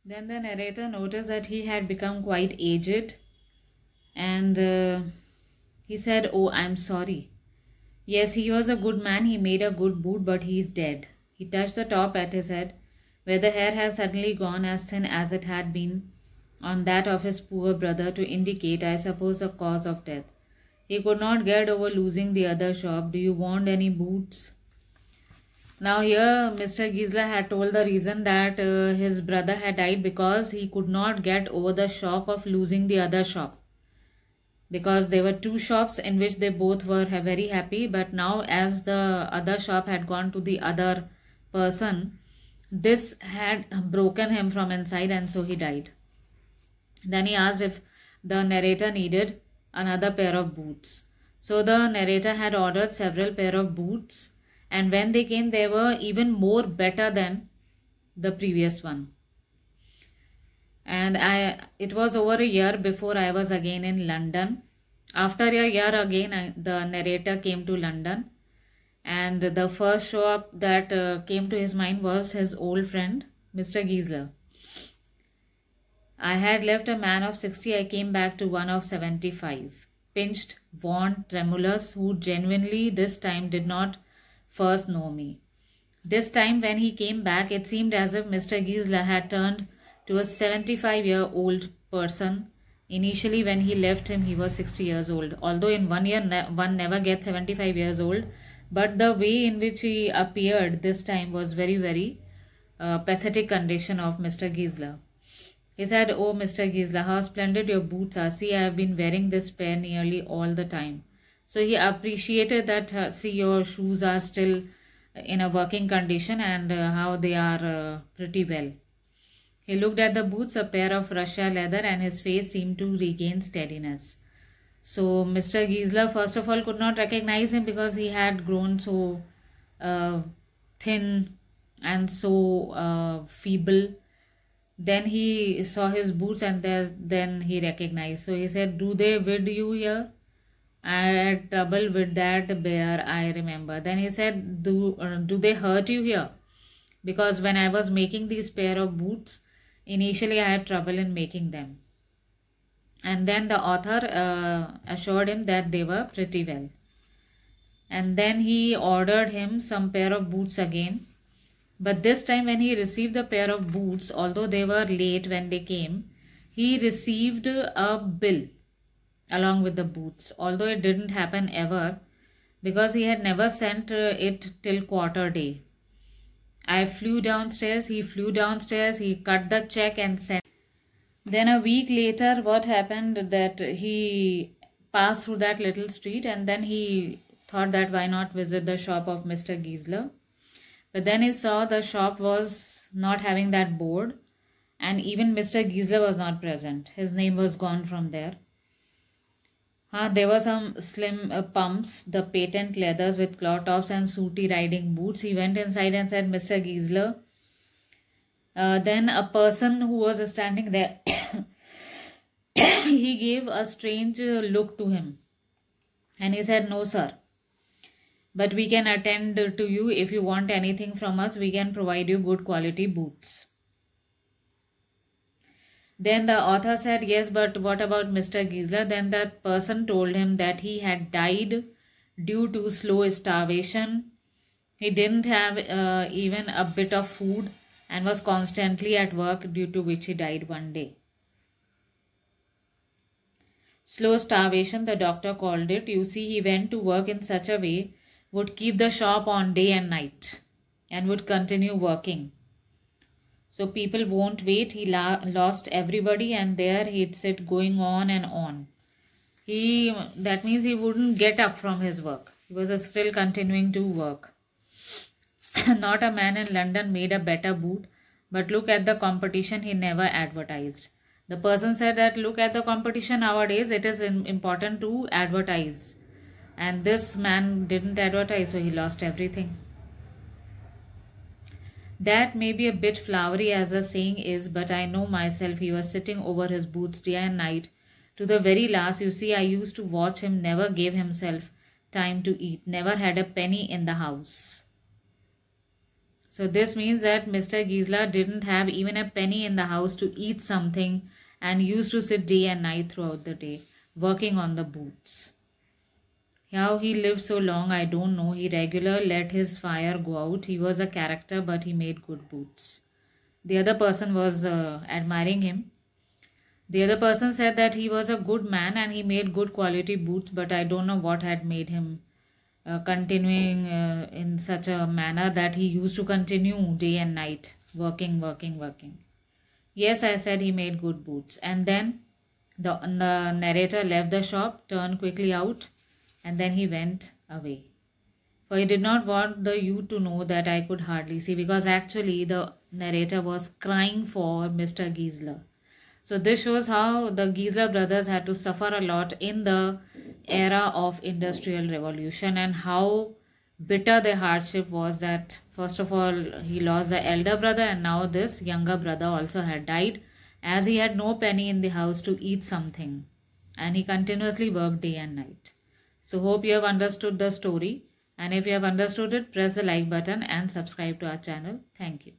Then the narrator noticed that he had become quite aged, and he said, "Oh, I'm sorry. Yes, he was a good man, he made a good boot, but he's dead." He touched the top at his head, where the hair had suddenly gone as thin as it had been on that of his poor brother, to indicate, I suppose, the cause of death. He could not get over losing the other shop. "Do you want any boots?" Now here Mr. Gisela had told the reason that his brother had died because he could not get over the shock of losing the other shop. Because there were two shops in which they both were very happy, but now as the other shop had gone to the other person, this had broken him from inside, and so he died. Then he asked if the narrator needed another pair of boots. So the narrator had ordered several pair of boots, and when they came, they were even more better than the previous one. And it was over a year before I was again in London. After a year again, the narrator came to London, and the first shop that came to his mind was his old friend, Mr. Gisela. "I had left a man of 60, I came back to one of 75. Pinched, worn, tremulous, who genuinely this time did not first know me. This time when he came back, it seemed as if Mr. Gisela had turned to a 75-year-old person. Initially when he left him, he was 60 years old. Although in 1 year one never gets 75 years old, but the way in which he appeared this time was very, very pathetic condition of Mr. Gisela. He said, "Oh, Mr. Gisela, how splendid your boots are. See, I have been wearing this pair nearly all the time." So he appreciated that, see, your shoes are still in a working condition, and how they are pretty well. He looked at the boots, a pair of Russia leather, and his face seemed to regain steadiness. So Mr. Gisela first of all could not recognize him because he had grown so thin and so feeble. Then he saw his boots, and then he recognized. So he said, "Do they vid you here?" "I had trouble with that bear, I remember." Then he said, do they hurt you here?" "Because when I was making these pair of boots, initially I had trouble in making them." And then the author assured him that they were pretty well. And then he ordered him some pair of boots again. But this time when he received the pair of boots, although they were late when they came, he received a bill along with the boots, although it didn't happen ever because he had never sent it till quarter day. He flew downstairs, he cut the check and sent. Then a week later, what happened that he passed through that little street, and then he thought that why not visit the shop of Mr. Gisela. But then he saw the shop was not having that board, and even Mr. Gisela was not present. His name was gone from there. There were some slim pumps, the patent leathers with claw tops and sooty riding boots. He went inside and said, "Mr. Gisela." Then a person who was standing there, he gave a strange look to him. And he said, "No, sir. But we can attend to you. If you want anything from us, we can provide you good quality boots." Then the author said, "Yes, but what about Mr. Gisela?" Then that person told him that he had died due to slow starvation. He didn't have even a bit of food and was constantly at work, due to which he died one day. Slow starvation, the doctor called it. You see, he went to work in such a way, would keep the shop on day and night, and would continue working. So people won't wait. He lost everybody, and there he'd sit going on and on. That means he wouldn't get up from his work. He was still continuing to work. Not a man in London made a better boot, but look at the competition, he never advertised. The person said that look at the competition nowadays, it is important to advertise. And this man didn't advertise, so he lost everything. That may be a bit flowery as the saying is, but I know myself he was sitting over his boots day and night. To the very last, you see, I used to watch him, never gave himself time to eat, never had a penny in the house. So this means that Mr. Giesler didn't have even a penny in the house to eat something and used to sit day and night throughout the day working on the boots. How he lived so long, I don't know. He regularly let his fire go out. He was a character, but he made good boots. The other person was admiring him. The other person said that he was a good man and he made good quality boots, but I don't know what had made him continuing in such a manner that he used to continue day and night, working. Yes, I said he made good boots. And then the narrator left the shop, turned quickly out, and then he went away. For he did not want the youth to know that I could hardly see, because actually the narrator was crying for Mr. Giesler. So this shows how the Giesler brothers had to suffer a lot in the era of Industrial Revolution, and how bitter the hardship was that first of all he lost the elder brother, and now this younger brother also had died, as he had no penny in the house to eat something, and he continuously worked day and night. So hope you have understood the story, and if you have understood it, press the like button and subscribe to our channel. Thank you.